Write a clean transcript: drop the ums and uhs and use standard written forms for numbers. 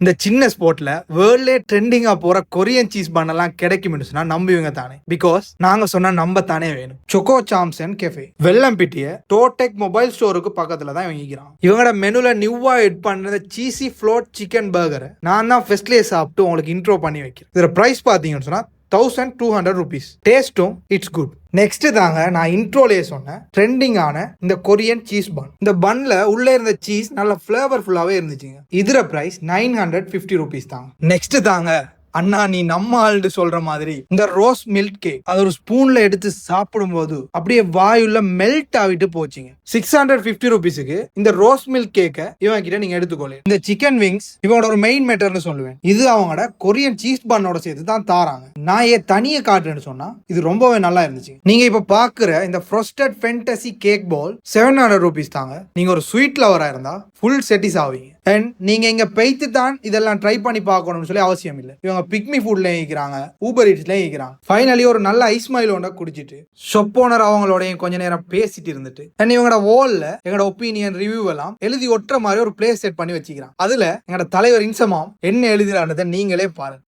இந்த சின்ன ஸ்போர்ட்ல வேர்ல்ட்லே ட்ரெண்டிங்கா போற கொரியன் சீஸ் பன் எல்லாம் கிடைக்கும் சொன்னா நம்புவீங்க தானே? பிகாஸ் நாங்க சொன்னா நம்ப தானே வேணும். Choco sams and cafe Wellampitiya Dotec mobile ஸ்டோருக்கு பக்கத்துல தான் இவங்கிறான். இவங்களோட மெனுல நியூவா எட் பண்ண சீசி ஃப்ளோட் சிக்கன் பர்கரை நான் தான் ஃபர்ஸ்ட்லேயே சாப்பிட்டு உங்களுக்கு இன்ட்ரோ பண்ணி வைக்கிறேன். இதோட பிரைஸ் பாத்தீங்கன்னு சொன்னா 1200 rupees. டேஸ்ட்டும் இட்ஸ் குட். நெக்ஸ்ட் தாங்க நான் இன்ட்ரோலேயே சொன்னேன் ட்ரெண்டிங்கான இந்த கொரியன் சீஸ் பன். இந்த பன்ல உள்ள இருந்த சீஸ் நல்ல ஃபிளேவர்ஃபுல்லாவே இருந்துச்சுங்க. இதர பிரைஸ் 950 rupees தாங்க. நெக்ஸ்ட் தாங்க அண்ணா நீ நம்ம ஆள்னு சொல்ற மாதிரி இந்த ரோஸ் மில்க் கேக் அது ஒரு ஸ்பூன்ல எடுத்து சாப்பிடும் போது அப்படியே வாயுள்ள மெல்ட் ஆகிட்டு போச்சுங்க. 650 rupeesக்கு இந்த ரோஸ் மில்க் கேக்க இவன் கிட்ட நீங்க எடுத்துக்கொள்ள. இந்த சிக்கன் விங்ஸ் இவனோட ஒரு மெயின் மேட்டர்னு சொல்லுவேன். இது அவங்களோட கொரியன் சீஸ் பன்னோட சேர்த்து தான் தாராங்க. நான் ஏன் தனியே காட்டுறேன்னு சொன்னா இது ரொம்பவே நல்லா இருந்துச்சு. நீங்க இப்ப பாக்குற இந்த ஃப்ரோஸ்டட் ஃபேண்டசி கேக் பால் 700 rupees தாங்க. நீங்க ஒரு ஸ்வீட் லவரா இருந்தா ஃபுல் செட்டிஸ் ஆவீங்க. அண்ட் நீங்க இங்க பெய்த்து தான் இதெல்லாம் ட்ரை பண்ணி பார்க்கணும்னு சொல்லி அவசியம் இல்லை. இவங்க பிக்மி ஃபுட்ல இருக்கிறாங்க, ஊபர் ஈட்ஸ்ல இருக்கிறாங்க. ஃபைனலி ஒரு நல்ல ஐஸ் மைல் ஒன்றை குடிச்சிட்டு ஷாப் ஓனர் அவங்களோடையும் கொஞ்ச நேரம் பேசிட்டு இருந்துட்டு அண்ட் இவங்களோட வால்ல எங்களோட ஒப்பீனியன் ரிவ்யூ எல்லாம் எழுதி ஒட்டுற மாதிரி ஒரு பிளேஸ் செட் பண்ணி வச்சுக்கிறாங்க. அதுல எங்களோட தலைவர் இன்சமாம் என்ன எழுதுறான்றதை நீங்களே பாருங்க.